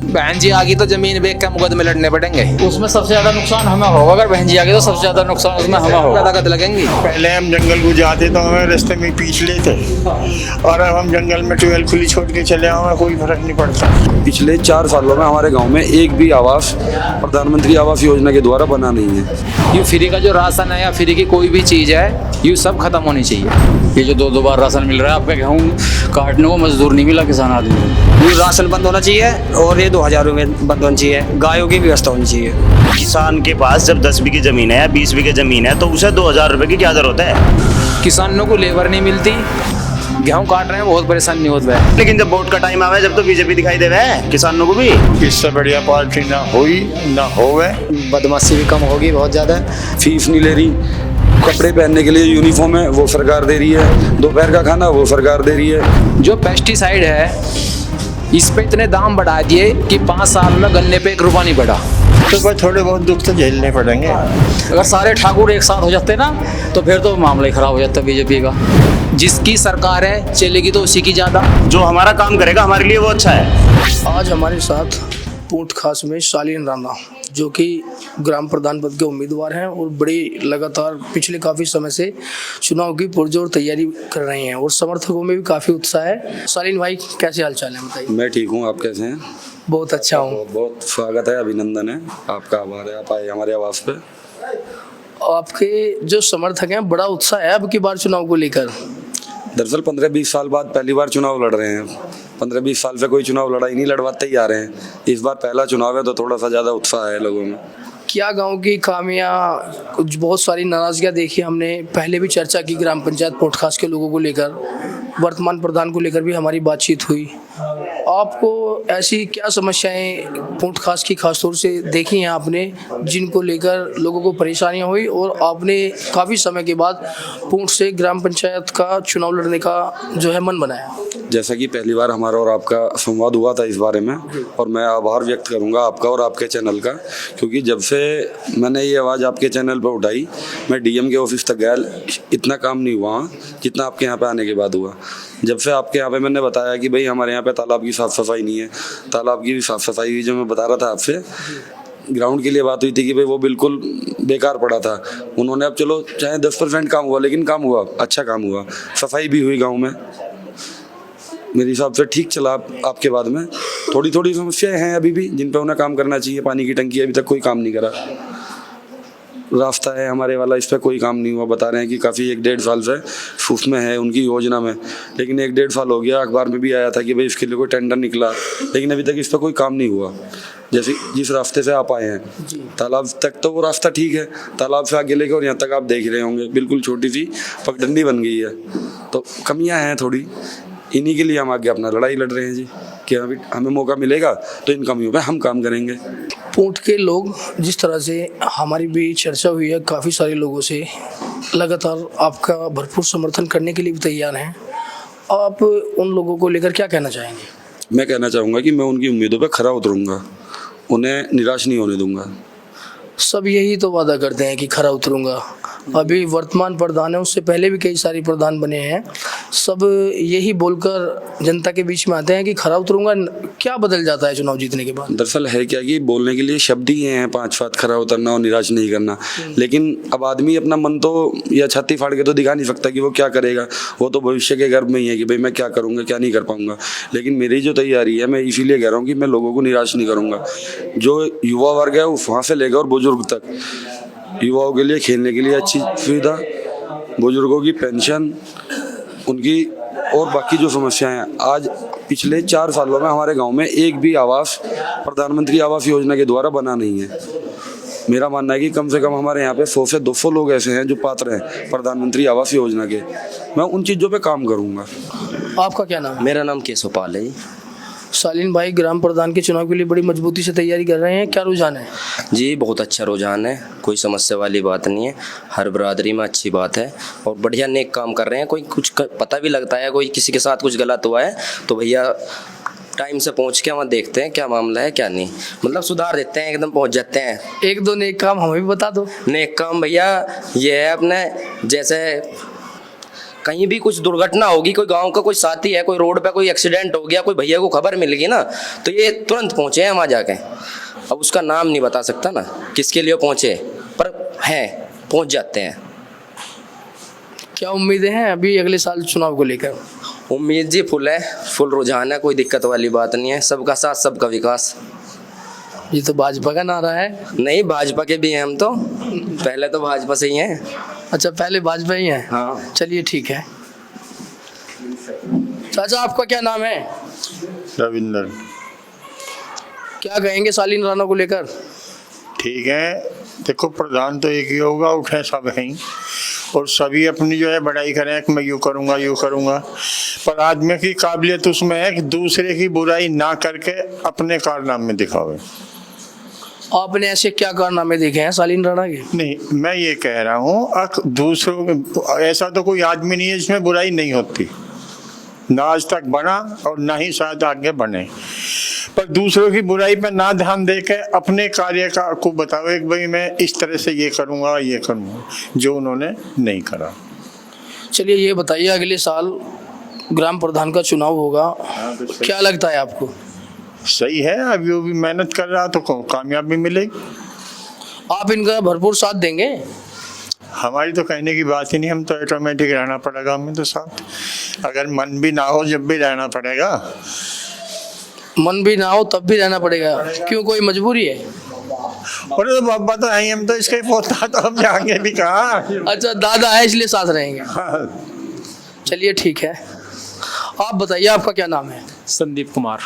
बहन जी आ गई तो जमीन बेच के मुकदमे लड़ने पड़ेंगे। उसमें सबसे ज्यादा नुकसान हमें होगा। अगर बहन जी आ गई तो सबसे ज्यादा नुकसान उसमें हमें होगा। लागत लगेंगी। पहले हम जंगल को जाते तो हमें रास्ते में पीछ लेते, और अब हम जंगल में ट्यूबवेल खुली छोड़ के चले आए, हमें कोई फर्क नहीं पड़ता। पिछले 4 सालों में हमारे गांव में एक भी आवास प्रधानमंत्री आवास योजना के द्वारा बना नहीं है। ये फ्री का जो राशन है या फ्री की कोई भी चीज है, ये सब खत्म होनी चाहिए। ये जो 2-2 बार राशन मिल रहा है, आपका गेहूँ काटने को मजदूर नहीं मिला किसान आदमी को। ये राशन बंद होना चाहिए और ये 2000 रुपये बंद होनी चाहिए। गायों की व्यवस्था होनी चाहिए। किसान के पास जब 10 बीघे जमीन है या 20 बीघे जमीन है तो उसे 2000 रुपये की क्या जरूरत है। किसानों को लेबर नहीं मिलती, गेहूं काट रहे हैं, बहुत परेशानी होता है। लेकिन जब वोट का टाइम आवे, जब तो बीजेपी दिखाई देवे है किसानों को भी। इससे बढ़िया पार्टी ना हुई ना होवे। बदमाशी भी कम होगी बहुत ज़्यादा। फीस नहीं ले रही, कपड़े पहनने के लिए यूनिफॉर्म है वो सरकार दे रही है, दोपहर का खाना वो सरकार दे रही है। जो पेस्टिसाइड है इस पे इतने दाम बढ़ा दिए कि 5 साल में गन्ने पे 1 रुपया नहीं बढ़ा। तो भाई थोड़े बहुत दुख तो झेलने पड़ेंगे। अगर सारे ठाकुर एक साथ हो जाते ना तो फिर तो मामला ही खराब हो जाता बीजेपी का। जिसकी सरकार है चलेगी तो उसी की ज्यादा। जो हमारा काम करेगा हमारे लिए वो अच्छा है। आज हमारे साथ पूंट खास में शालीन राणा, जो कि ग्राम प्रधान पद के उम्मीदवार हैं और बड़ी लगातार पिछले काफ़ी समय से चुनाव की पुरजोर तैयारी कर रहे हैं और समर्थकों में भी काफ़ी उत्साह है। शालीन भाई, कैसे हालचाल है बताइए। मैं ठीक हूँ, आप कैसे हैं? बहुत अच्छा हूँ। बहुत बहुत स्वागत है, अभिनंदन है आपका। आभार है आप आए हमारे आवास पे। आपके जो समर्थक हैं बड़ा उत्साह है अब की बार चुनाव को लेकर। दरअसल 15-20 साल बाद पहली बार चुनाव लड़ रहे हैं। 15-20 साल से कोई चुनाव लड़ा ही नहीं, लड़वाते ही आ रहे हैं। इस बार पहला चुनाव है तो थोड़ा सा ज़्यादा उत्साह है लोगों में। क्या गांव की खामियां, कुछ बहुत सारी नाराजगियां देखी हमने, पहले भी चर्चा की ग्राम पंचायत पूंट खास के लोगों को लेकर, वर्तमान प्रधान को लेकर भी हमारी बातचीत हुई। आपको ऐसी क्या समस्याएं पूंट खास की खासतौर से देखी हैं आपने, जिनको लेकर लोगों को परेशानियां हुई और आपने काफ़ी समय के बाद पूंट से ग्राम पंचायत का चुनाव लड़ने का जो है मन बनाया? जैसा कि पहली बार हमारा और आपका संवाद हुआ था इस बारे में, और मैं आभार व्यक्त करूंगा आपका और आपके चैनल का, क्योंकि जब से मैंने ये आवाज़ आपके चैनल पर उठाई, मैं डीएम के ऑफिस तक गया, इतना काम नहीं हुआ जितना आपके यहाँ पे आने के बाद हुआ। जब से आपके यहाँ पे मैंने बताया कि भाई हमारे यहाँ पे तालाब की साफ़ सफाई नहीं है, तालाब की भी साफ़ सफाई हुई, जो मैं बता रहा था आपसे, ग्राउंड के लिए बात हुई थी कि भाई वो बिल्कुल बेकार पड़ा था। उन्होंने, अब चलो चाहे 10% काम हुआ, लेकिन काम हुआ, अच्छा काम हुआ, सफाई भी हुई गाँव में, मेरे हिसाब से ठीक चला। आपके बाद में थोड़ी थोड़ी समस्याएं हैं अभी भी जिन पे उन्हें काम करना चाहिए। पानी की टंकी अभी तक कोई काम नहीं करा, रास्ता है हमारे वाला, इस पर कोई काम नहीं हुआ। बता रहे हैं कि काफ़ी 1-1.5 साल से उसमें है उनकी योजना में, लेकिन 1-1.5 साल हो गया। अखबार में भी आया था कि भाई इसके लिए कोई टेंडर निकला, लेकिन अभी तक इस पर कोई काम नहीं हुआ। जैसे जिस रास्ते से आप आए हैं तालाब तक, तो वो रास्ता ठीक है, तालाब से आगे लेके और यहाँ तक आप देख रहे होंगे बिल्कुल छोटी सी पगडंडी बन गई है। तो कमियाँ हैं थोड़ी, इन्हीं के लिए हम आगे अपना लड़ाई लड़ रहे हैं जी, कि हमें मौका मिलेगा तो इन कमियों पे हम काम करेंगे। पूंट के लोग, जिस तरह से हमारी भी चर्चा हुई है काफ़ी सारे लोगों से, लगातार आपका भरपूर समर्थन करने के लिए भी तैयार हैं। आप उन लोगों को लेकर क्या कहना चाहेंगे? मैं कहना चाहूँगा कि मैं उनकी उम्मीदों पे खरा उतरूँगा, उन्हें निराश नहीं होने दूँगा। सब यही तो वादा करते हैं कि खरा उतरूंगा। अभी वर्तमान प्रधान है, उससे पहले भी कई सारे प्रधान बने हैं, सब यही बोलकर जनता के बीच में आते हैं कि खरा उतरूंगा। क्या बदल जाता है चुनाव जीतने के बाद? दरअसल है क्या कि बोलने के लिए शब्द ही हैं 5 बात, खरा उतरना और निराश नहीं करना, लेकिन अब आदमी अपना मन तो या छाती फाड़ के तो दिखा नहीं सकता कि वो क्या करेगा। वो तो भविष्य के गर्भ में ही है कि भाई मैं क्या करूँगा, क्या नहीं कर पाऊँगा। लेकिन मेरी जो तैयारी है, मैं इसीलिए कह रहा हूँ कि मैं लोगों को निराश नहीं करूँगा। जो युवा वर्ग है वहाँ से लेकर बुजुर्ग तक, युवाओं के लिए खेलने के लिए अच्छी सुविधा, बुजुर्गों की पेंशन, उनकी और बाकी जो समस्याएं हैं। आज पिछले 4 सालों में हमारे गांव में एक भी आवास प्रधानमंत्री आवास योजना के द्वारा बना नहीं है। मेरा मानना है कि कम से कम हमारे यहाँ पे 100 से 200 लोग ऐसे हैं जो पात्र हैं प्रधानमंत्री आवास योजना के। मैं उन चीज़ों पे काम करूँगा। आपका क्या नाम है? मेरा नाम केशवपाल है। शालीन भाई ग्राम प्रधान के चुनाव के लिए बड़ी मजबूती से तैयारी कर रहे हैं, क्या रुझान है? जी बहुत अच्छा रुझान है, कोई समस्या वाली बात नहीं है, हर बरादरी में अच्छी बात है और बढ़िया नेक काम कर रहे हैं। कोई कुछ पता भी लगता है कोई किसी के साथ कुछ गलत हुआ है तो भैया टाइम से पहुंच के वहाँ देखते हैं क्या मामला है क्या नहीं, मतलब सुधार देते हैं, एकदम पहुंच जाते हैं। 1-2 नेक काम हमें भी बता दो। नेक काम भैया ये है अपने, जैसे कहीं भी कुछ दुर्घटना होगी, कोई गांव का कोई साथी है, कोई रोड पे कोई एक्सीडेंट हो गया, कोई भैया को खबर मिल गई ना, तो ये तुरंत पहुंचे हैं वहाँ जाके। अब उसका नाम नहीं बता सकता ना किसके लिए पहुंचे, पर हैं, पहुंच जाते हैं। क्या उम्मीदें हैं अभी अगले साल चुनाव को लेकर? उम्मीद जी फुल है, फुल रुझान है, कोई दिक्कत वाली बात नहीं है। सबका साथ सबका विकास। ये तो भाजपा का नारा है। नहीं, भाजपा के भी हैं हम तो, पहले तो भाजपा से ही हैं। अच्छा, पहले भाजपा ही है। हाँ। चलिए ठीक है। चाचा आपका क्या नाम है? रविंदर। क्या कहेंगे शालीन राणा को लेकर? ठीक है, देखो प्रधान तो एक ही होगा, उठे सब हैं और सभी अपनी जो है बड़ाई करें कि मैं यूँ करूँगा, पर आदमी की काबिलियत उसमें है कि दूसरे की बुराई ना करके अपने कारनामे दिखावे। आपने ऐसे क्या कारनामे देखे हैं शालीन राणा के? नहीं, मैं ये कह रहा हूँ दूसरों, ऐसा तो कोई आदमी नहीं है जिसमें बुराई नहीं होती, ना आज तक बना और ना ही शायद आगे बने, पर दूसरों की बुराई पर ना ध्यान दे के अपने कार्य का को बताओ कि भाई मैं इस तरह से ये करूँगा, जो उन्होंने नहीं करा। चलिए ये बताइए, अगले साल ग्राम प्रधान का चुनाव होगा, क्या लगता है आपको? सही है, अभी वो भी मेहनत कर रहा तो कामयाबी मिलेगी। आप इनका भरपूर साथ देंगे? हमारी तो कहने की बात ही नहीं, हम तो ऑटोमेटिक रहना पड़ेगा हमें तो साथ, अगर मन भी ना हो जब भी रहना पड़ेगा। मन भी ना हो तब भी रहना पड़ेगा? क्यों, कोई मजबूरी है? अरे तो बाबा तो है, हम तो इसके पोता तो हम जाएंगे भी कहाँ। अच्छा, दादा है इसलिए साथ रहेंगे। हाँ। चलिए ठीक है। आप बताइए आपका क्या नाम है? संदीप कुमार।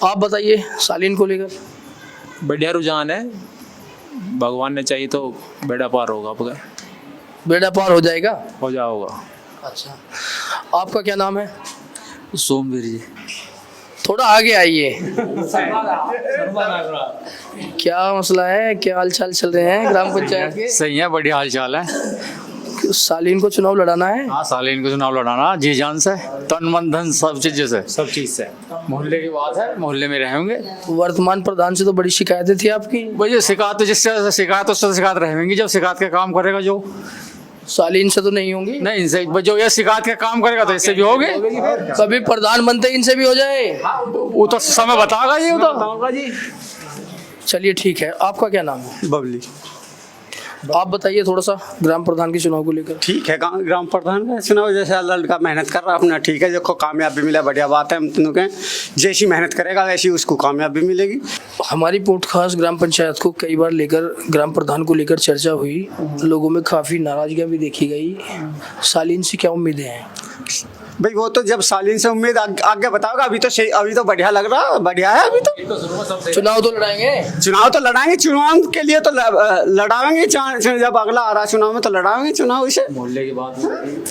आप बताइए शालीन को लेकर। बढ़िया रुझान है, भगवान ने चाहिए तो बेड़ा पार होगा, आपका बेड़ा पार हो जाएगा? हो जाओगा। अच्छा, आपका क्या नाम है? सोमवीर जी। थोड़ा आगे आइए। क्या मसला है, क्या हाल चाल चल रहे हैं ग्राम पंचायत के? सही है, बढ़िया हाल चाल है। शालीन को चुनाव लड़ाना है? हाँ, सालीन को चुनाव लड़ाना जी जान से, तन मन धन सब चीज से। सब चीज़ से। मोहल्ले की बात है, मोहल्ले में रहेंगे। वर्तमान प्रधान से तो बड़ी शिकायतें थी आपकी। भाई शिकायत तो जिससे शिकायत उससे शिकायत रहेंगी, जब शिकायत का काम करेगा जो। शालीन से तो नहीं होंगी? नहीं, इनसे जो ये शिकायत का काम करेगा तो इससे भी होगी। कभी प्रधान बनते इनसे भी हो जाए, वो तो समय बताएगा जी, वो तो बताऊंगा जी। चलिए ठीक है। आपका क्या नाम है? बबली। आप बताइए थोड़ा सा ग्राम प्रधान के चुनाव को लेकर। ठीक है, ग्राम प्रधान का चुनाव जैसे लड़का मेहनत कर रहा अपना, ठीक है, देखो कामयाबी मिला, बढ़िया बात है। हम तीनों के जैसी मेहनत करेगा वैसी उसको कामयाबी मिलेगी। हमारी पोटखास ग्राम पंचायत को कई बार लेकर, ग्राम प्रधान को लेकर चर्चा हुई, लोगों में काफ़ी नाराजगियाँ भी देखी गई। शालीन से क्या उम्मीदें हैं? भाई वो तो जब सालीन से उम्मीद आगे बताओगा, अभी तो बढ़िया लग रहा है, बढ़िया है। अभी तो चुनाव तो लड़ाएंगे, चुनाव तो लड़ाएंगे, चुनाव के लिए तो लड़ाएंगे, जब अगला आ रहा चुनाव में तो लड़ाएंगे चुनाव इसे। मोहल्ले की बात है।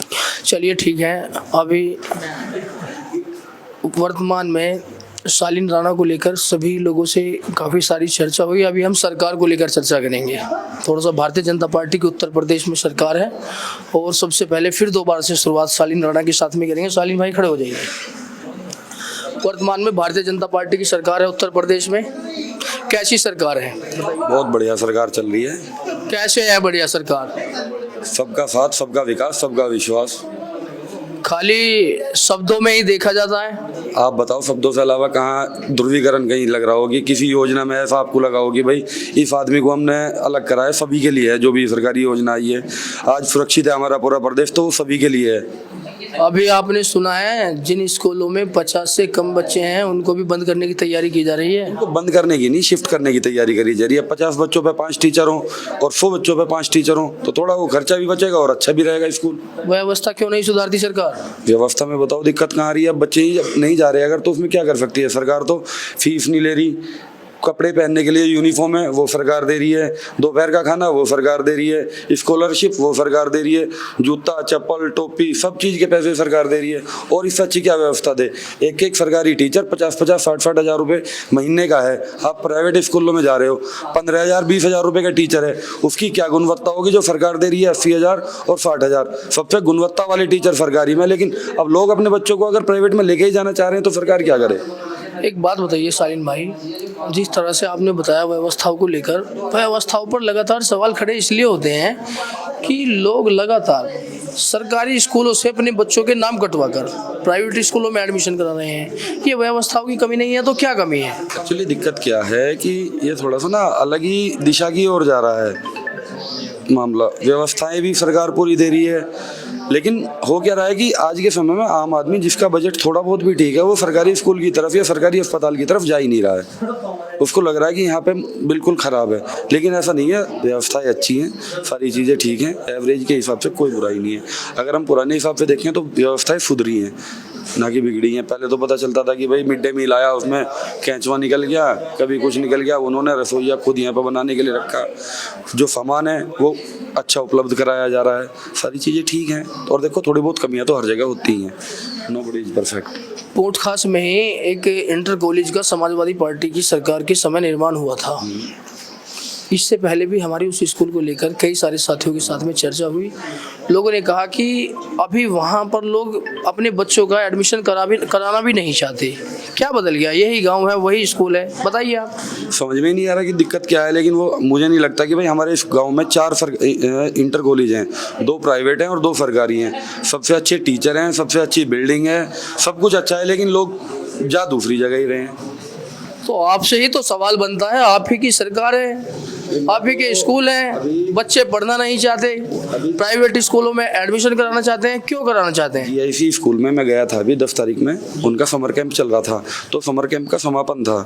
चलिए ठीक है। अभी वर्तमान में शालीन राणा को लेकर सभी लोगों से काफ़ी सारी चर्चा हुई। अभी हम सरकार को लेकर चर्चा करेंगे। थोड़ा सा भारतीय जनता पार्टी की उत्तर प्रदेश में सरकार है और सबसे पहले फिर दोबारा से शुरुआत शालीन राणा के साथ में करेंगे। शालीन भाई खड़े हो जाइए। वर्तमान में भारतीय जनता पार्टी की सरकार है उत्तर प्रदेश में, कैसी सरकार है? बहुत बढ़िया सरकार चल रही है। कैसे है बढ़िया सरकार? सबका साथ, सबका विकास, सबका विश्वास। खाली शब्दों में ही देखा जाता है? आप बताओ, शब्दों से अलावा कहाँ ध्रुवीकरण कहीं लग रहा होगी? किसी योजना में ऐसा आपको लगा होगी भाई इस आदमी को हमने अलग करा है? सभी के लिए है, जो भी सरकारी योजना आई है। आज सुरक्षित है हमारा पूरा प्रदेश, तो सभी के लिए है। अभी आपने सुना है जिन स्कूलों में 50 से कम बच्चे हैं उनको भी बंद करने की तैयारी की जा रही है। उनको बंद करने की नहीं, शिफ्ट करने की तैयारी करी जा रही है। 50 बच्चों पे 5 टीचर हों और 100 बच्चों पे 5 टीचर हों तो थोड़ा वो खर्चा भी बचेगा और अच्छा भी रहेगा स्कूल। व्यवस्था क्यों नहीं सुधारती सरकार? व्यवस्था में बताओ दिक्कत कहाँ आ रही है? अब बच्चे ही नहीं जा रहे अगर, तो उसमें क्या कर सकती है सरकार? तो फीस नहीं ले रही, कपड़े पहनने के लिए यूनिफॉर्म है वो सरकार दे रही है, दोपहर का खाना वो सरकार दे रही है, स्कॉलरशिप वो सरकार दे रही है, जूता चप्पल टोपी सब चीज़ के पैसे सरकार दे रही है। और इससे अच्छी क्या व्यवस्था दे? एक सरकारी टीचर 50-50, 60-60 हज़ार रुपये महीने का है। आप प्राइवेट स्कूलों में जा रहे हो, 15,000 20,000 रुपये का टीचर है, उसकी क्या गुणवत्ता होगी जो सरकार दे रही है 80,000 और 60,000? सबसे गुणवत्ता वाले टीचर सरकारी में। लेकिन अब लोग अपने बच्चों को अगर प्राइवेट में लेके ही जाना चाह रहे हैं तो सरकार क्या करे? एक बात बताइए शालीन भाई, जिस तरह से आपने बताया व्यवस्थाओं को लेकर, व्यवस्थाओं पर लगातार सवाल खड़े इसलिए होते हैं कि लोग लगातार सरकारी स्कूलों से अपने बच्चों के नाम कटवा कर प्राइवेट स्कूलों में एडमिशन करा रहे हैं। ये व्यवस्थाओं की कमी नहीं है तो क्या कमी है? एक्चुअली दिक्कत क्या है कि ये थोड़ा सा ना अलग ही दिशा की ओर जा रहा है मामला। व्यवस्थाएं भी सरकार पूरी दे रही है, लेकिन हो क्या रहा है कि आज के समय में आम आदमी जिसका बजट थोड़ा बहुत भी ठीक है वो सरकारी स्कूल की तरफ या सरकारी अस्पताल की तरफ जा ही नहीं रहा है। उसको लग रहा है कि यहाँ पे बिल्कुल ख़राब है, लेकिन ऐसा नहीं है। व्यवस्थाएं अच्छी हैं, सारी चीज़ें ठीक हैं, एवरेज के हिसाब से कोई बुराई नहीं है। अगर हम पुराने हिसाब से देखें तो व्यवस्थाएं सुधरी हैं, ना कि बिगड़ी हैं। पहले तो पता चलता था कि भाई मिड डे मील आया, उसमें कैंचवा निकल गया, कभी कुछ निकल गया, उन्होंने रसोईया खुद यहाँ पर बनाने के लिए रखा। जो सामान है वो अच्छा उपलब्ध कराया जा रहा है, सारी चीज़ें ठीक हैं। और देखो थोड़ी बहुत कमियाँ तो हर जगह होती ही हैं, नोबडी इज परफेक्ट। पोर्ट खास में ही एक इंटर कॉलेज का समाजवादी पार्टी की सरकार के समय निर्माण हुआ था। इससे पहले भी हमारी उस स्कूल को लेकर कई सारे साथियों के साथ में चर्चा हुई। लोगों ने कहा कि अभी वहाँ पर लोग अपने बच्चों का एडमिशन कराना भी नहीं चाहते। क्या बदल गया? यही गांव है, वही स्कूल है, बताइए आप। समझ में नहीं आ रहा कि दिक्कत क्या है, लेकिन वो मुझे नहीं लगता कि भाई हमारे इस गांव में 4 इंटर कॉलेज हैं, 2 प्राइवेट हैं और 2 सरकारी हैं। सबसे अच्छे टीचर हैं, सबसे अच्छी बिल्डिंग है, सब कुछ अच्छा है, लेकिन लोग जा दूसरी जगह ही रहे हैं। तो आपसे ही तो सवाल बनता है, आप ही की सरकार है, आप ही के स्कूल हैं, बच्चे पढ़ना नहीं चाहते, प्राइवेट स्कूलों में एडमिशन कराना चाहते हैं। क्यों कराना चाहते हैं? इसी स्कूल में मैं गया था अभी 10 तारीख में, उनका समर कैंप चल रहा था, तो समर कैंप का समापन था,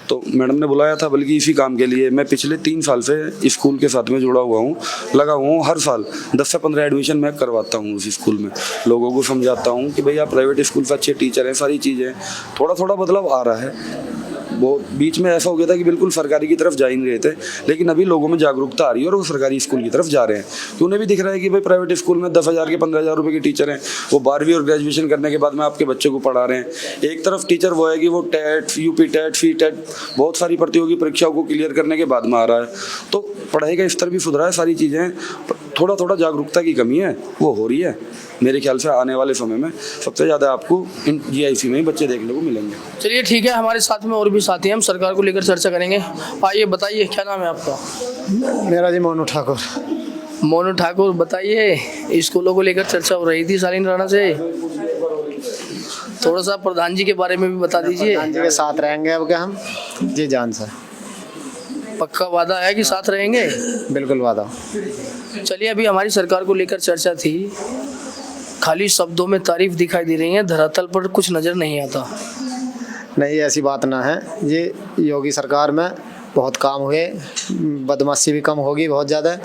तो मैडम ने बुलाया था, बल्कि इसी काम के लिए। मैं पिछले 3 साल से स्कूल के साथ में जुड़ा हुआ हूँ, लगा हुआ हूँ। हर साल 10 से 15 एडमिशन मैं करवाता हूँ उस स्कूल में। लोगों को समझाता हूँ कि भैया प्राइवेट स्कूल से अच्छे टीचर हैं, सारी चीज़ें। थोड़ा थोड़ा बदलाव आ रहा है। वो बीच में ऐसा हो गया था कि बिल्कुल सरकारी की तरफ जा ही नहीं रहे थे, लेकिन अभी लोगों में जागरूकता आ रही है और वो सरकारी स्कूल की तरफ जा रहे हैं। तो उन्हें भी दिख रहा है कि भाई प्राइवेट स्कूल में 10,000 के 15,000 रुपये के टीचर हैं, वो 12वीं और ग्रेजुएशन करने के बाद में आपके बच्चे को पढ़ा रहे हैं। एक तरफ टीचर वो है कि वो टेट, यूपी टेट, फी टेट, बहुत सारी प्रतियोगी परीक्षाओं को क्लियर करने के बाद में आ रहा है। तो पढ़ाई का स्तर भी सुधरा है, सारी चीज़ें। थोड़ा थोड़ा जागरूकता की कमी है, वो हो रही है। मेरे ख्याल से आने वाले समय में सबसे ज़्यादा आपको इन GIC में ही बच्चे देखने को मिलेंगे। चलिए ठीक है, हमारे साथ में और भी साथी हैं, हम सरकार को लेकर चर्चा करेंगे। आइए, बताइए क्या नाम है आपका? मेरा जी मोनू ठाकुर। मोनू ठाकुर, बताइए, स्कूलों को लेकर चर्चा हो रही थी शालीन राणा से, थोड़ा सा प्रधान जी के बारे में भी बता दीजिए। प्रधान जी के साथ रहेंगे अब क्या हम? जी जान सर, पक्का वादा है कि साथ रहेंगे? बिल्कुल वादा। चलिए, अभी हमारी सरकार को लेकर चर्चा थी, खाली शब्दों में तारीफ दिखाई दे रही है, धरातल पर कुछ नज़र नहीं आता। नहीं, ऐसी बात ना है। ये योगी सरकार में बहुत काम हुए, बदमाशी भी कम होगी बहुत ज़्यादा।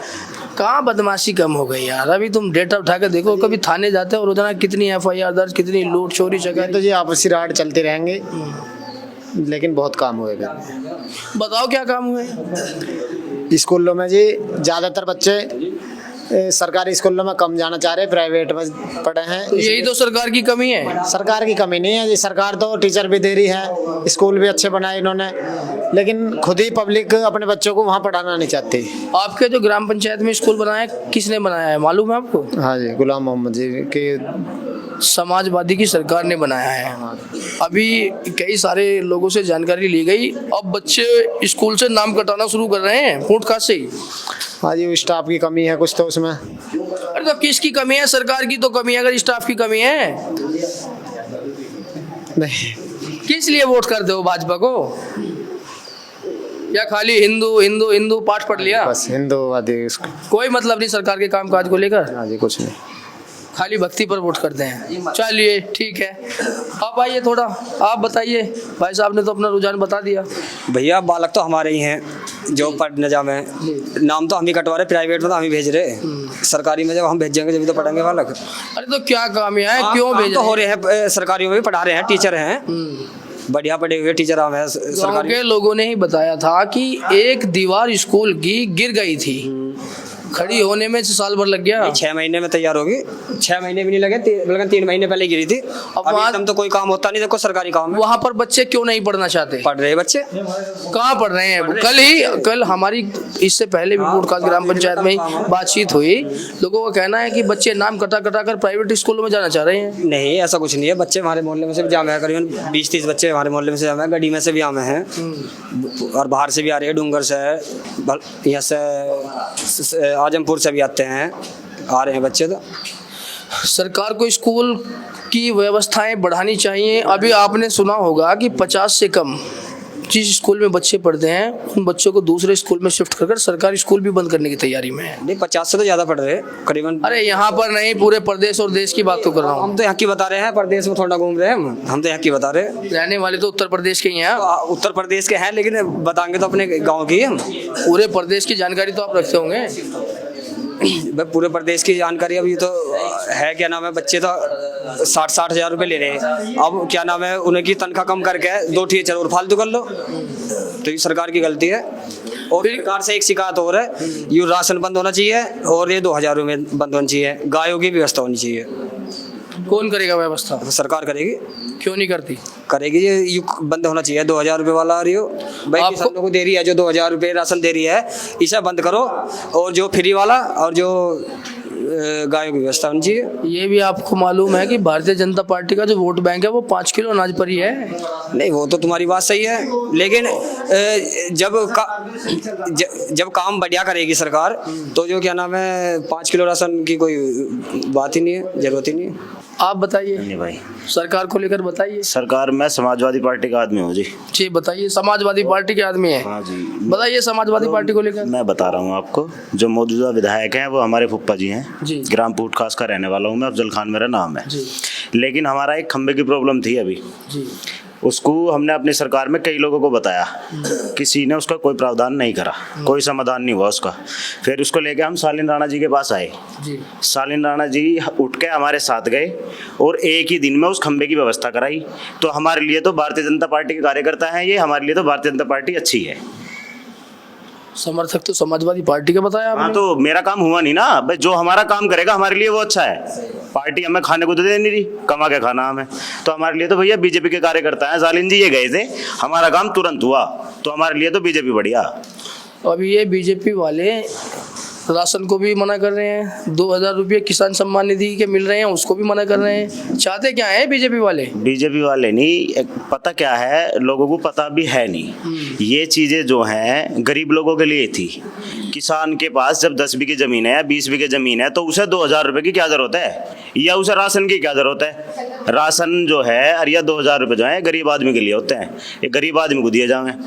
कहाँ बदमाशी कम हो गई यार? अभी तुम डेटा उठा कर देखो, कभी थाने जाते हो रोजाना कितनी FIR दर्ज, कितनी लूट चोरी चकारी। तो ये आपसी राड चलते रहेंगे, लेकिन बहुत काम हुएगा। बताओ क्या काम हुए? स्कूलों में जी ज़्यादातर बच्चे सरकारी स्कूलों में कम जाना चाह रहे, प्राइवेट में पढ़े हैं। यही तो सरकार की कमी है। सरकार की कमी नहीं है जी, सरकार तो टीचर भी दे रही है, स्कूल भी अच्छे बनाए इन्होंने, लेकिन खुद ही पब्लिक अपने बच्चों को वहाँ पढ़ाना नहीं चाहती। आपके जो ग्राम पंचायत में स्कूल बनाया, किसने बनाया है मालूम है आपको? हाँ जी, गुलाम मोहम्मद जी के समाजवादी की सरकार ने बनाया है। अभी कई सारे लोगों से जानकारी ली गई, अब बच्चे स्कूल से नाम कटाना शुरू कर रहे हैं पोर्ट खास से ही। हाँ जी, स्टाफ की कमी है कुछ तो उसमें। अरे तो किसकी कमी है? सरकार की तो कमी है, अगर स्टाफ की कमी है। नहीं, किस लिए वोट करते हो भाजपा को? या खाली हिंदू हिंदू हिंदू पाठ पढ़ लिया? बस हिंदूवादी, कोई मतलब नहीं सरकार के कामकाज को लेकर? हाँ जी, कुछ नहीं, खाली भक्ति पर वोट करते हैं। चलिए ठीक है, आप आइए, थोड़ा आप बताइए। भाई साहब ने तो अपना रुझान बता दिया। भैया बालक तो हमारे ही हैं जो पढ़ने जामे, नाम तो हम ही कटवा रहे, प्राइवेट में तो हम ही भेज रहे, सरकारी में जब हम भेजेंगे जब तो पढ़ेंगे बालक। अरे तो क्या काम है, क्यों भेज तो हो रहे हैं, सरकारी में भी पढ़ा रहे हैं, टीचर हैं, बढ़िया पढ़े हुए टीचर हम हैं। सरकारी के लोगों ने ही बताया था कि एक दीवार स्कूल की गिर गई थी, खड़ी होने में साल भर लग गया। 6 महीने में तैयार होगी, 6 महीने भी नहीं लगे, बल्कि 3 महीने पहले गिरी थी। अब वहाँ तो कोई काम होता नहीं, देखो सरकारी काम में। वहाँ पर बच्चे क्यों नहीं पढ़ना चाहते? पढ़ रहे बच्चे, कहाँ पढ़ रहे हैं? कल हमारी इससे पहले भी पोर्ट खास ग्राम पंचायत में बातचीत हुई, लोगों का कहना है कि बच्चे नाम कटा कर प्राइवेट स्कूलों में जाना चाह रहे हैं। नहीं, ऐसा कुछ नहीं है। बच्चे हमारे मोहल्ले में से भी जामे हैं, करीबन 20-30 बच्चे हमारे मोहल्ले में से जामे हैं, गड्डी में से भी आमे हैं, और बाहर से भी आ रहे हैं, डूंगर से, यहाँ से, आजमपुर से भी आते हैं, आ रहे हैं बच्चे। तो सरकार को स्कूल की व्यवस्थाएं बढ़ानी चाहिए। अभी आपने सुना होगा कि 50 से कम जिस स्कूल में बच्चे पढ़ते हैं उन बच्चों को दूसरे स्कूल में शिफ्ट कर सरकारी स्कूल भी बंद करने की तैयारी में है। नहीं 50 से तो ज़्यादा पढ़ रहे हैं करीबन। अरे यहाँ पर नहीं, पूरे प्रदेश और देश की बात तो कर रहा हूँ। हम तो यहाँ की बता रहे हैं, प्रदेश में थोड़ा घूम रहे हैं हम तो यहाँ की बता रहे हैं। रहने वाले तो उत्तर प्रदेश के ही हैं। उत्तर प्रदेश के हैं लेकिन बताएंगे तो अपने गाँव की हम। पूरे प्रदेश की जानकारी तो आप रखते होंगे। भाई पूरे प्रदेश की जानकारी अभी तो है, क्या नाम है, बच्चे तो 60-60 हज़ार रुपये ले रहे हैं। अब क्या नाम है, उनकी तनख्वाह कम करके 2 टीचर और फालतू कर लो, तो ये सरकार की गलती है। और सरकार से एक शिकायत और है, ये राशन बंद होना चाहिए और ये 2000 रुपये बंद होनी चाहिए। गायों की व्यवस्था होनी चाहिए। कौन करेगा व्यवस्था? तो सरकार करेगी। क्यों नहीं करती? करेगी, ये बंद होना चाहिए। 2000 रुपये वाला आ रही हो भाई, किसानों को दे रही है जो 2000 रुपये राशन दे रही है, इसे बंद करो। और जो फ्री वाला और जो गायों की व्यवस्था होनी चाहिए। ये भी आपको मालूम है कि भारतीय जनता पार्टी का जो वोट बैंक है वो 5 किलो अनाज पर ही है। नहीं वो तो तुम्हारी बात सही है, लेकिन जब काम बढ़िया करेगी सरकार तो जो क्या नाम है 5 किलो राशन की कोई बात ही नहीं है, जरूरत ही नहीं है। आप बताइए नहीं भाई, सरकार को लेकर बताइए। सरकार, मैं समाजवादी पार्टी का आदमी हूँ जी। जी बताइए, समाजवादी पार्टी के आदमी है। हाँ जी, बताइए समाजवादी पार्टी को लेकर। मैं बता रहा हूँ आपको, जो मौजूदा विधायक हैं वो हमारे फुप्पा जी हैं जी। ग्राम पूट खास का रहने वाला हूँ मैं, अफजल खान मेरा नाम है जी। लेकिन हमारा एक खंबे की प्रॉब्लम थी अभी जी। उसको हमने अपनी सरकार में कई लोगों को बताया, किसी ने उसका कोई प्रावधान नहीं करा, कोई समाधान नहीं हुआ उसका। फिर उसको लेके हम शालीन राणा जी के पास आए जी। शालीन राणा जी उठ के हमारे साथ गए और एक ही दिन में उस खंबे की व्यवस्था कराई। तो हमारे लिए तो भारतीय जनता पार्टी के कार्यकर्ता हैं ये, हमारे लिए तो भारतीय जनता पार्टी अच्छी है। समर्थक तो समाजवादी पार्टी के बताया आपने। हाँ तो मेरा काम हुआ नहीं ना भाई, जो हमारा काम करेगा हमारे लिए वो अच्छा है। पार्टी हमें खाने को तो दे नहीं रही, कमा के खाना हमें, तो हमारे लिए तो भैया बीजेपी के कार्यकर्ता हैं। शालीन जी ये गए थे, हमारा काम तुरंत हुआ, तो हमारे लिए तो बीजेपी बढ़िया। अभी ये बीजेपी वाले राशन को भी मना कर रहे हैं, 2000 रुपये किसान सम्मान निधि के मिल रहे हैं उसको भी मना कर रहे हैं। चाहते क्या है बीजेपी वाले? बीजेपी वाले नहीं, पता क्या है, लोगों को पता भी है नहीं। ये चीजें जो हैं गरीब लोगों के लिए थी। किसान के पास जब 10 बीघे जमीन है या 20 बीघे जमीन है तो उसे 2000 रुपये की क्या जरूरत है, या उसे राशन की क्या जरूरत है? राशन जो है और या 2000 रुपये जो है गरीब आदमी के लिए होते हैं, ये गरीब आदमी को दिए जाए।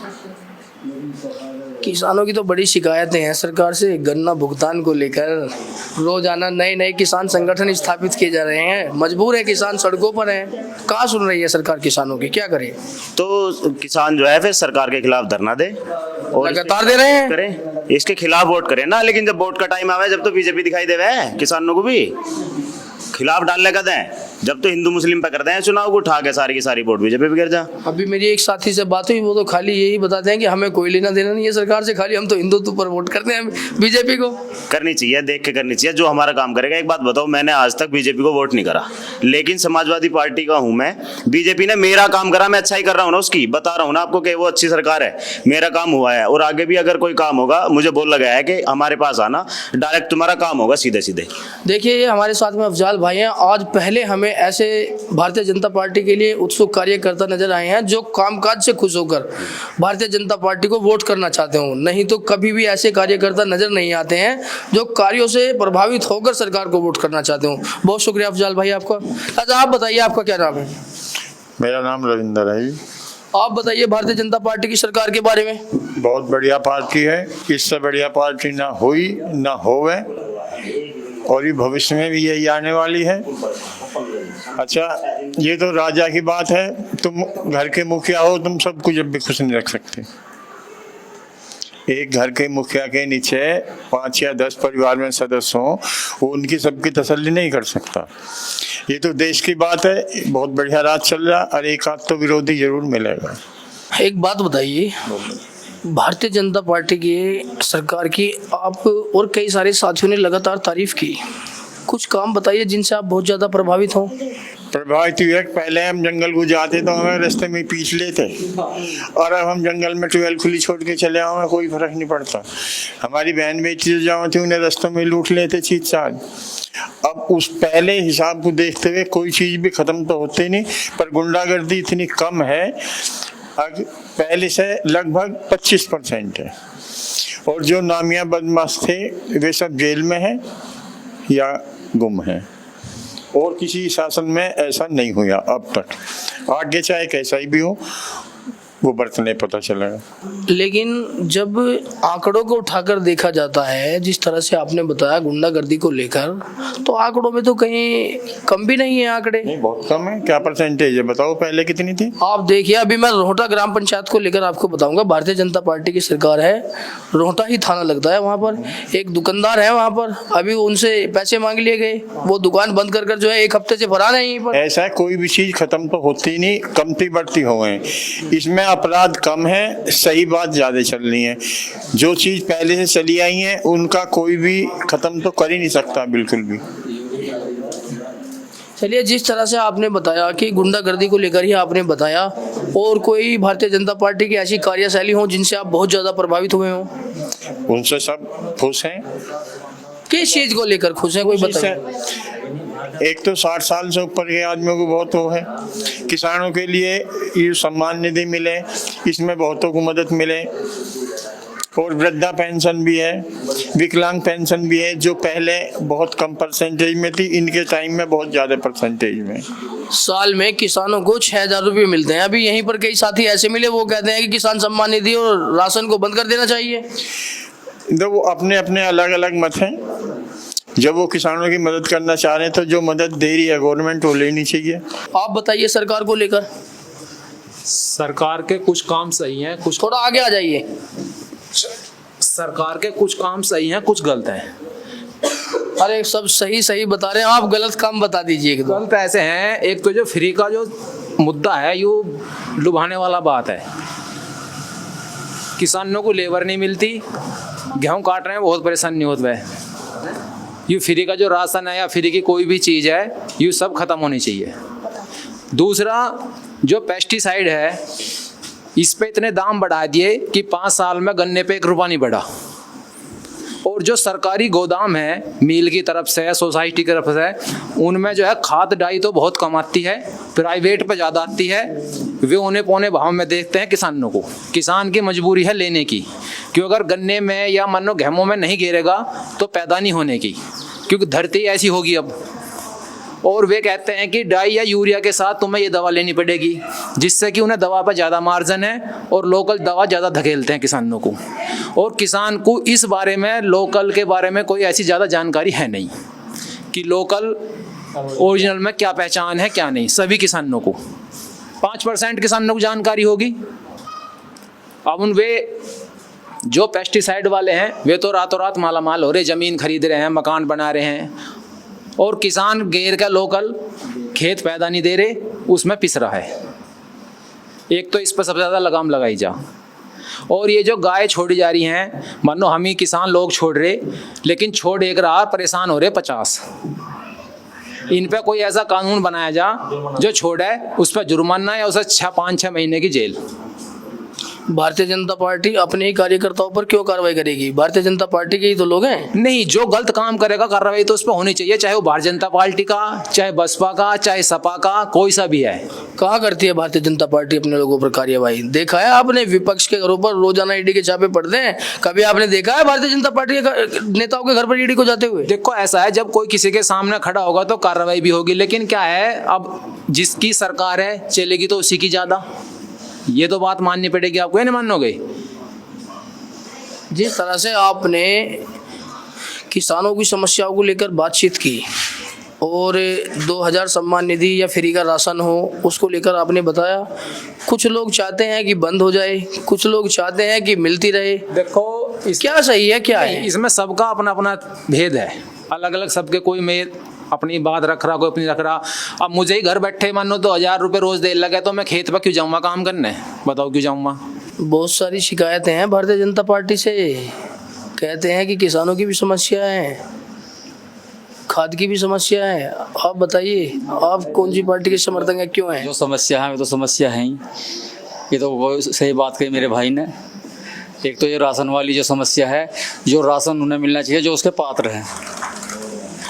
किसानों की तो बड़ी शिकायतें हैं सरकार से गन्ना भुगतान को लेकर। रोजाना नए नए किसान संगठन स्थापित किए जा रहे हैं, मजबूर है किसान, सड़कों पर हैं। कहाँ सुन रही है सरकार किसानों की, क्या करे? तो किसान जो है फिर सरकार के खिलाफ धरना दे और लगातार दे रहे हैं। करें, इसके खिलाफ वोट करें ना। लेकिन जब वोट का टाइम आवे, जब तो बीजेपी दिखाई देवे किसानों को भी खिलाफ डालने का दें, जब तो हिंदू मुस्लिम पे करते हैं चुनाव को उठा के सारी की सारी वोट बीजेपी पे गिर जा। अभी मेरी एक साथी से बात हुई, वो तो खाली यही बताते हैं कि हमें कोई लेना देना नहीं है सरकार से, खाली हम तो हिंदुत्व पर वोट करते हैं। बीजेपी को करनी चाहिए, देख के करनी चाहिए जो हमारा काम करेगा। एक बात बताओ, मैंने आज तक बीजेपी को वोट नहीं करा, लेकिन समाजवादी पार्टी का हूं मैं। बीजेपी ने मेरा काम करा, मैं अच्छा ही कर रहा हूँ ना उसकी, बता रहा हूँ ना आपको कि वो अच्छी सरकार है, मेरा काम हुआ है। और आगे भी अगर कोई काम होगा मुझे बोल लगा है कि हमारे पास आना, डायरेक्ट तुम्हारा काम होगा सीधे सीधे। देखिए ये हमारे साथ में अफजाल भाई हैं। आज पहले हमें ऐसे भारतीय जनता पार्टी के लिए उत्सुक कार्यकर्ता नजर आए हैं जो कामकाज से खुश होकर भारतीय जनता पार्टी को वोट करना चाहते हो। नहीं तो कभी भी ऐसे कार्यकर्ता नजर नहीं आते हैं जो कार्यों से प्रभावित होकर सरकार को वोट करना चाहते हो। बहुत शुक्रिया अफजाल भाई आपका। अच्छा आप बताइए, आपका क्या नाम है? मेरा नाम रविंदर है जी। आप बताइए भारतीय जनता पार्टी की सरकार के बारे में। बहुत बढ़िया पार्टी है, इससे बढ़िया पार्टी ना हुई ना होवे, और ये भविष्य में भी यही आने वाली है। अच्छा ये तो राजा की बात है, तुम घर के मुखिया हो, तुम सबको जब भी खुश नहीं रख सकते। एक घर के मुखिया के नीचे 5 या 10 परिवार में सदस्य हों, वो उनकी सबकी तसल्ली नहीं कर सकता। ये तो देश की बात है, बहुत बढ़िया राज चल रहा, और एक आध तो विरोधी जरूर मिलेगा। एक बात बताइए, भारतीय जनता पार्टी की सरकार की आप और कई सारे साथियों ने लगातार तारीफ की, कुछ काम बताइए जिनसे आप बहुत ज़्यादा प्रभावित हों। प्रभावित हुए, पहले हम जंगल को जाते तो हमें रास्ते में पीछ लेते, और अब हम जंगल में ट्यूबवेल खुली छोड़ के चले आओ, हमें कोई फर्क नहीं पड़ता। हमारी बहन बेटी जाओ थी, उन्हें रास्तों में लूट लेते चीज चाज। अब उस पहले हिसाब को देखते हुए कोई चीज़ भी ख़त्म तो होती नहीं, पर गुंडागर्दी इतनी कम है, पहले से लगभग 25% है। और जो नामिया बदमाश थे वे सब जेल में हैं या गुम हैं। और किसी शासन में ऐसा नहीं हुआ अब तक। आगे चाहे कैसा ही भी हो, वो बरतने पता चलेगा। लेकिन जब आंकड़ों को उठाकर देखा जाता है, जिस तरह से आपने बताया गुंडागर्दी को लेकर, तो आंकड़ों में तो कहीं कम भी नहीं है आंकड़े। नहीं, बहुत कम है। क्या परसेंटेज है बताओ, पहले कितनी थी? आप देखिए, अभी मैं रोहटा ग्राम पंचायत को लेकर आपको बताऊंगा। भारतीय जनता पार्टी की सरकार है, रोहटा ही थाना लगता है, वहाँ पर एक दुकानदार है, वहाँ पर अभी उनसे पैसे मांग लिए गए, वो दुकान बंद कर जो है 1 हफ्ते से फरार है यहीं पर। ऐसा कोई भी चीज खत्म तो होती नहीं, कमती बढ़ती हो गए। इसमें अपराध कम है, सही बात ज्यादा चल रही है। जो चीज पहले से चली आई है उनका कोई भी खत्म तो कर ही नहीं सकता, बिल्कुल भी। चलिए, जिस तरह से आपने बताया कि गुंडागर्दी को लेकर ही आपने बताया, और कोई भारतीय जनता पार्टी की ऐसी कार्यशैली हो जिनसे आप बहुत ज्यादा प्रभावित हुए हो? उनसे सब खुश हैं। किस चीज को लेकर खुश हैं, कोई बताइए। एक तो 60 साल से ऊपर के आदमियों को बहुत वो है। किसानों के लिए ये सम्मान निधि मिले, इसमें बहुतों को मदद मिले, और वृद्धा पेंशन भी है, विकलांग पेंशन भी है, जो पहले बहुत कम परसेंटेज में थी, इनके टाइम में बहुत ज्यादा परसेंटेज में। साल में किसानों को 6,000 रुपये मिलते हैं। अभी यहीं पर कई साथी ऐसे मिले, वो कहते हैं कि किसान सम्मान निधि और राशन को बंद कर देना चाहिए। तो वो अपने अपने अलग अलग मत हैं। जब वो किसानों की मदद करना चाह रहे हैं तो जो मदद दे रही है गवर्नमेंट, वो लेनी चाहिए। आप बताइए सरकार को लेकर। सरकार के कुछ काम सही हैं, कुछ थोड़ा आगे आ जाइए। सरकार के कुछ काम सही हैं, कुछ गलत हैं। अरे सब सही सही बता रहे हैं, आप गलत काम बता दीजिए। एक दो गलत ऐसे हैं, एक तो जो फ्री का जो मुद्दा है, यो लुभाने वाला बात है। किसानों को लेबर नहीं मिलती, गेहूं काट रहे हैं, बहुत परेशानी होती है। ये फ्री का जो राशन है या फ्री की कोई भी चीज़ है, ये सब खत्म होनी चाहिए। दूसरा, जो पेस्टिसाइड है, इस पे इतने दाम बढ़ा दिए कि 5 साल में गन्ने पे 1 रुपया नहीं बढ़ा। और जो सरकारी गोदाम है, मिल की तरफ से, सोसाइटी की तरफ से, उनमें जो है खाद डाई तो बहुत कम आती है, प्राइवेट पे ज़्यादा आती है। वे उन्हें पौने भाव में देखते हैं किसानों को। किसान की मजबूरी है लेने की, क्योंकि अगर गन्ने में या मानो गेहूं में नहीं गिरेगा तो पैदा नहीं होने की, क्योंकि धरती ऐसी होगी अब। और वे कहते हैं कि डाई या यूरिया के साथ तुम्हें ये दवा लेनी पड़ेगी, जिससे कि उन्हें दवा पर ज़्यादा मार्जिन है और लोकल दवा ज़्यादा धकेलते हैं किसानों को। और किसान को इस बारे में, लोकल के बारे में कोई ऐसी ज़्यादा जानकारी है नहीं कि लोकल ओरिजिनल में क्या पहचान है क्या नहीं। सभी किसानों को 5% किसानों को जानकारी होगी। अब उन वे जो पेस्टिसाइड वाले हैं, वे तो रातों रात माला माल हो रहे, ज़मीन खरीद रहे हैं, मकान बना रहे हैं, और किसान गैर का लोकल खेत पैदा नहीं दे रहे, उसमें पिस रहा है। एक तो इस पर सबसे ज़्यादा लगाम लगाई जा। और ये जो गाय छोड़ी जा रही हैं, मानो हम ही किसान लोग छोड़ रहे, लेकिन छोड़ एक रहा, परेशान हो रहे 50। इन पे कोई ऐसा कानून बनाया जा, जो छोड़ा है उस पर जुर्माना या उसे 5-6 महीने की जेल। भारतीय जनता पार्टी अपने ही कार्यकर्ताओं पर क्यों कार्रवाई करेगी? भारतीय जनता पार्टी के ही तो लोग हैं। नहीं, जो गलत काम करेगा कार्रवाई तो उस पर होनी चाहिए, चाहे वो भारतीय जनता पार्टी का, चाहे बसपा का, चाहे सपा का, कोई सा भी है। कहाँ करती है भारतीय जनता पार्टी अपने लोगों पर कार्रवाई? देखा है आपने विपक्ष के घरों पर रोजाना ईडी के छापे पड़ते हैं? कभी आपने देखा है भारतीय जनता पार्टी के नेताओं के घर पर ईडी को जाते हुए? देखो, ऐसा है, जब कोई किसी के सामने खड़ा होगा तो कार्रवाई भी होगी, लेकिन क्या है, अब जिसकी सरकार है चलेगी तो उसी की ज्यादा। ये तो बात माननी पड़ेगी आपको, या नहीं मानोगे? जिस तरह से आपने किसानों की समस्याओं को लेकर बातचीत की, और 2000 सम्मान निधि या फ्री का राशन हो, उसको लेकर आपने बताया, कुछ लोग चाहते हैं कि बंद हो जाए, कुछ लोग चाहते हैं कि मिलती रहे। देखो, क्या सही है क्या है? इसमें सबका अपना अपना भेद है, अलग अलग सबके, कोई में अपनी बात रख रहा, कोई अपनी रख रहा। अब मुझे ही घर बैठे मानो 2000 रुपये रोज दे लगे, तो मैं खेत पर क्यों जाऊँगा काम करने? बताओ क्यों जाऊँगा? बहुत सारी शिकायतें हैं भारतीय जनता पार्टी से, कहते हैं कि किसानों की भी समस्या है, खाद की भी समस्या है। आप बताइए, आप कौन सी पार्टी के समर्थक हैं, क्यों हैं? जो समस्या है वो तो समस्या है ही। ये तो वो सही बात कही मेरे भाई ने। एक तो ये राशन वाली जो समस्या है, जो राशन उन्हें मिलना चाहिए जो उसके पात्र हैं,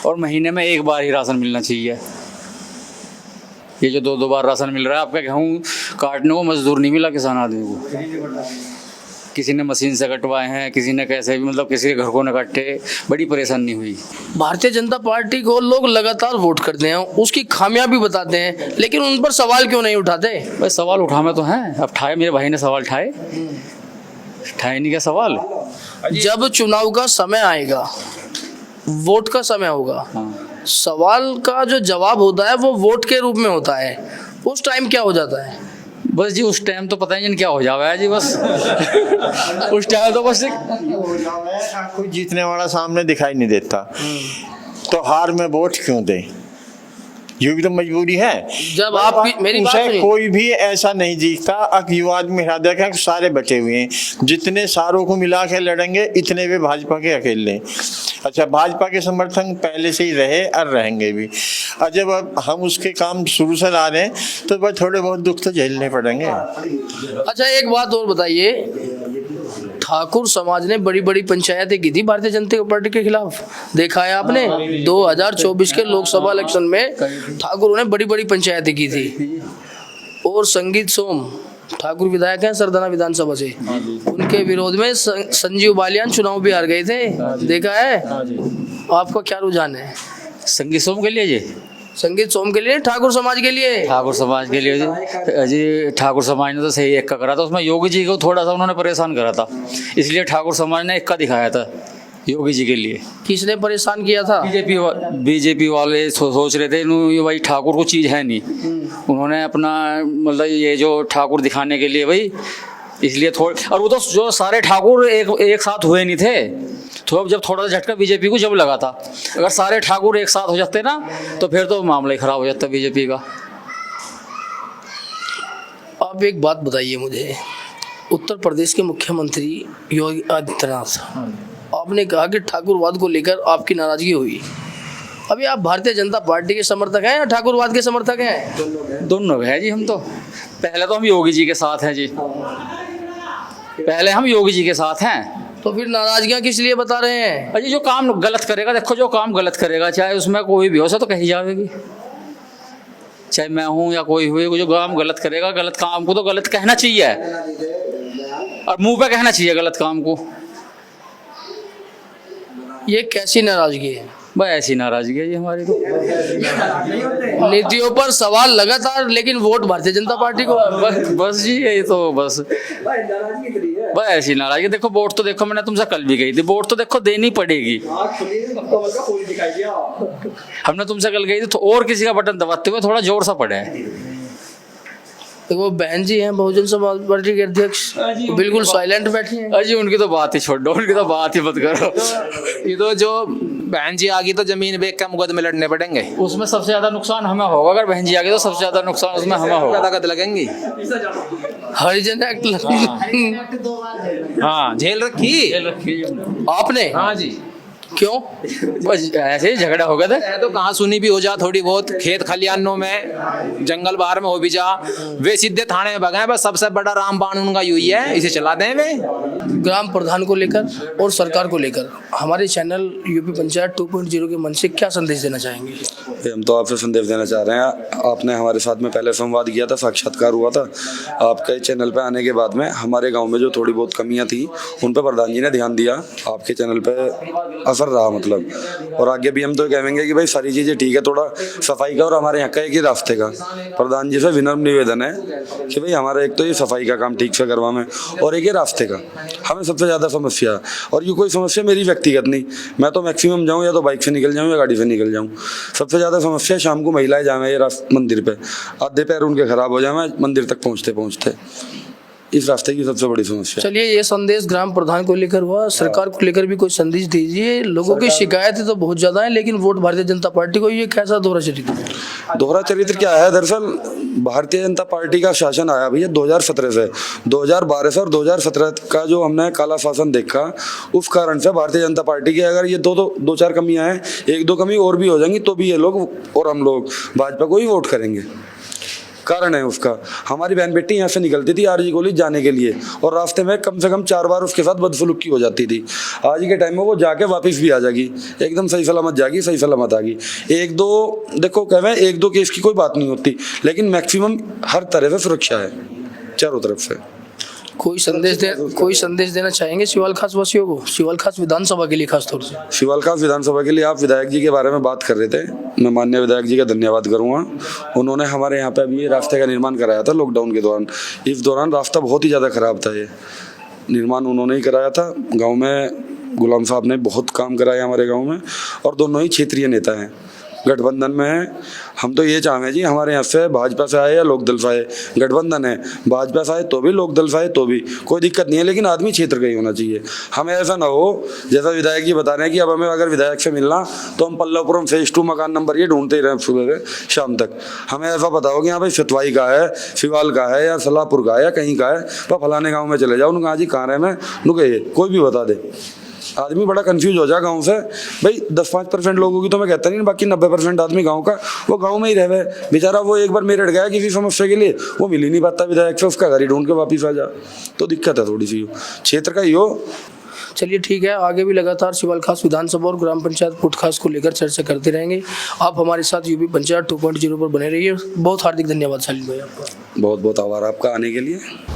और महीने में 1 बार ही राशन मिलना चाहिए। ये जो 2-2 बार राशन मिल रहा है, आपका गेहूँ काटने को मजदूर नहीं मिला किसान आदमी को। किसी ने मशीन से कटवाए हैं, किसी ने कैसे भी, मतलब किसी के घर को न कटे, बड़ी परेशानी हुई। भारतीय जनता पार्टी को लोग लगातार वोट करते हैं, उसकी खामियां भी बताते हैं, लेकिन उन पर सवाल क्यों नहीं उठाते? भाई सवाल उठाने तो हैं, अब ठाए, मेरे भाई ने सवाल ठाए नहीं क्या सवाल। जब चुनाव का समय आएगा, वोट का समय होगा, सवाल का जो जवाब होता है वो वोट के रूप में होता है, उस टाइम क्या हो जाता है? बस जी उस टाइम तो पता ही नहीं क्या हो जावा है जी, बस उस टाइम तो बस कोई जीतने वाला सामने दिखाई नहीं देता, तो हार में वोट क्यों दे? ये भी तो मजबूरी है। जब आप मेरी बात उसे सुनिए। कोई भी ऐसा नहीं जीतता। अब युवा आदमी हरा देखा सारे बचे हुए हैं, जितने सारों को मिला के लड़ेंगे इतने वे भाजपा के अकेले। अच्छा, भाजपा के समर्थन पहले से ही रहे और रहेंगे भी, और जब अब हम उसके काम शुरू से ला रहे हैं तो बस थोड़े बहुत दुख तो झेलने पड़ेंगे। अच्छा, एक बात और बताइए, ठाकुर समाज ने बड़ी बड़ी पंचायतें की थी भारतीय जनता पार्टी के खिलाफ, देखा है आपने? 2024 के लोकसभा इलेक्शन में ठाकुरों ने बड़ी बड़ी पंचायतें की थी, और संगीत सोम ठाकुर विधायक हैं सरदाना विधानसभा से, उनके विरोध में संजीव बालियान चुनाव भी हार गए थे, देखा है? आपका क्या रुझान है संगीत सोम के लिए जी? संगीत सोम के लिए, ठाकुर समाज के लिए? ठाकुर समाज के लिए जी ठाकुर समाज ने तो सही एक का करा था, उसमें योगी जी को थोड़ा सा उन्होंने परेशान करा था, इसलिए ठाकुर समाज ने एक का दिखाया था योगी जी के लिए। किसने परेशान किया था? बीजेपी वाले सोच रहे थे ये भाई ठाकुर को चीज़ है नहीं, उन्होंने अपना मतलब ये जो ठाकुर दिखाने के लिए भाई, इसलिए थोड़े, और वो तो जो सारे ठाकुर एक साथ हुए नहीं थे, तो अब जब थोड़ा सा झटका बीजेपी को जब लगा था, अगर सारे ठाकुर एक साथ हो जाते ना तो फिर तो मामला ही खराब हो जाता बीजेपी का। आप एक बात बताइए मुझे, उत्तर प्रदेश के मुख्यमंत्री योगी आदित्यनाथ, आपने कहा कि ठाकुरवाद को लेकर आपकी नाराजगी हुई, अभी आप भारतीय जनता पार्टी के समर्थक हैं या ठाकुरवाद के समर्थक हैं? दोनों है जी। हम तो पहले तो हम योगी जी के साथ हैं जी, पहले हम योगी जी के साथ हैं। तो फिर नाराजगियां किस लिए बता रहे हैं? अजी जो काम गलत करेगा, देखो जो काम गलत करेगा, चाहे उसमें कोई भी हो सा तो कही जाएगी, चाहे मैं हूँ या कोई हुए, जो काम गलत करेगा, गलत काम को तो गलत कहना चाहिए और मुंह पे कहना चाहिए गलत काम को। ये कैसी नाराजगी है? भाई ऐसी नाराजगी है जी हमारी तो। नीतियों पर सवाल लगातार, लेकिन वोट भारतीय जनता पार्टी को। बस जी यही तो बस भाई ऐसी नाराजगी। देखो वोट तो देखो, मैंने तुमसे कल भी कही थी, वोट तो देखो देनी पड़ेगी। हमने तुमसे कल कही थी तो, और किसी का बटन दबाते हुए थोड़ा जोर सा पड़ा है। वो बहन जी हैं बहुजन समाज पार्टी के अध्यक्ष, बिल्कुल साइलेंट बैठी हैं। अजी उनकी तो बात ही छोड़ दो, उनकी तो बात ही मत करो। ये तो जो बहन जी आ गई तो जमीन बेच के मुकदमे लड़ने पड़ेंगे, उसमें सबसे ज्यादा नुकसान हमें होगा। अगर बहन जी आ गई तो सबसे ज्यादा नुकसान उसमें हमें होगा। लागत लगेंगी। हरिजन एक्ट हाँ, झेल रखी आपने? हाँ जी। क्यों? बस ऐसे ही झगड़ा हो गया था। तो कहाँ सुनी भी हो जा थोड़ी बहुत, खेत खलियानों में, जंगल बाहर में हो भी जा, वे सीधे थाने में भगाए। बस सबसे बड़ा रामबाण उनका यही है, इसे चला दें वे। ग्राम प्रधान को लेकर और सरकार को लेकर हमारे चैनल यूपी पंचायत 2.0 के मन से क्या संदेश देना चाहेंगे? हम तो आपसे संदेश देना चाह रहे हैं। आपने हमारे साथ में पहले संवाद किया था, साक्षात्कार हुआ था। आपके चैनल पे आने के बाद में हमारे गांव में जो थोड़ी बहुत कमियां थी उन पर प्रधान जी ने ध्यान दिया। आपके चैनल पे असर रहा मतलब, और आगे भी हम तो कहेंगे कि भाई सारी चीज़ें ठीक है, थोड़ा सफाई का और हमारे यहाँ का एक ही रास्ते का प्रधान जी से विनम्र निवेदन है कि भाई हमारा एक तो ये सफाई का काम ठीक से करवाएं और एक ही रास्ते का हमें सबसे ज़्यादा समस्या है। और ये कोई समस्या मेरी व्यक्तिगत नहीं, मैं तो मैक्सिमम जाऊँ या तो बाइक से निकल जाऊँ या गाड़ी से निकल जाऊँ। सबसे ज़्यादा समस्या शाम को महिलाएं जाएँ ये मंदिर पे, आधे पैर उनके खराब हो जाए मंदिर तक पहुँचते पहुँचते, इस रास्ते की सबसे बड़ी समस्या। चलिए, ये संदेश ग्राम प्रधान को लेकर हुआ, सरकार को लेकर भी कोई संदेश दीजिए। लोगों की शिकायतें तो बहुत ज्यादा है, लेकिन वोट भारतीय जनता पार्टी को, ये कैसा दोहरा चरित्र है? दोहरा चरित्र क्या है? दरअसल भारतीय जनता पार्टी का शासन आया भैया 2017 से, 2012 से और 2017 का जो हमने काला शासन देखा, उस कारण से भारतीय जनता पार्टी की अगर ये दो चार कमियां हैं, एक दो कमी और भी हो जाएंगी तो भी ये लोग और हम लोग भाजपा को ही वोट करेंगे। कारण है उसका, हमारी बहन बेटी यहाँ से निकलती थी आरजी कॉलेज जाने के लिए और रास्ते में कम से कम 4 बार उसके साथ बदसलूकी हो जाती थी। आज के टाइम में वो जाके वापस भी आ जाएगी, एकदम सही सलामत जाएगी, सही सलामत आएगी। एक दो देखो कह रहे हैं, एक दो केस की कोई बात नहीं होती, लेकिन मैक्सिमम हर तरह से सुरक्षा है चारों तरफ से। कोई संदेश देना चाहेंगे शिवाल खास वासियों को, शिवाल खास विधानसभा के लिए खास तौर से? शिवाल खास विधानसभा के लिए आप विधायक जी के बारे में बात कर रहे थे, मैं माननीय विधायक जी का धन्यवाद करूंगा। उन्होंने हमारे यहाँ पे अभी ये रास्ते का निर्माण कराया था लॉकडाउन के दौरान। इस दौरान रास्ता बहुत ही ज़्यादा ख़राब था, ये निर्माण उन्होंने ही कराया था। गाँव में गुलाम साहब ने बहुत काम कराया हमारे गाँव में, और दोनों ही क्षेत्रीय नेता हैं, गठबंधन में है। हम तो ये चाहेंगे जी हमारे यहाँ से भाजपा से आए या लोकदल से आए, गठबंधन है, भाजपा से आए तो भी लोकदल से आए तो भी कोई दिक्कत नहीं है, लेकिन आदमी क्षेत्र का ही होना चाहिए। हमें ऐसा ना हो जैसा विधायक जी बता रहे हैं कि अब हमें अगर विधायक से मिलना तो हम पल्लवपुरम फेज 2 मकान नंबर ये ढूंढते ही रहे सुबह से शाम तक। हमें ऐसा पता हो कि यहाँ भाई सतवाई का है, शिवाल का है, या सलाहपुर का है, या कहीं का है, तो फलाने गाँव में चले जाओ। उन्होंने कहा जी कहाँ रहे मैं नुके, कोई भी बता दे। आदमी बड़ा कंफ्यूज हो जाए गांव से। भाई 10-5% लोगों की तो मैं कहता नहीं, बाकी 90% आदमी गांव का वो गांव में ही रहे बेचारा। वो एक बार मेरठ गया किसी समस्या के लिए, वो मिल ही नहीं पाता विधायक से, उसका घर ही ढूंढ के वापिस आ जा, तो दिक्कत है थोड़ी सी। क्षेत्र का ही हो। चलिए ठीक है, आगे भी लगातार शिवाल खास विधानसभा और ग्राम पंचायत पुटखास को लेकर चर्चा करते रहेंगे। आप हमारे साथ यूपी पंचायत 2.0 पर बने रहिए। बहुत हार्दिक धन्यवाद सालिम भाई आपका। बहुत बहुत आभार आपका आने के लिए।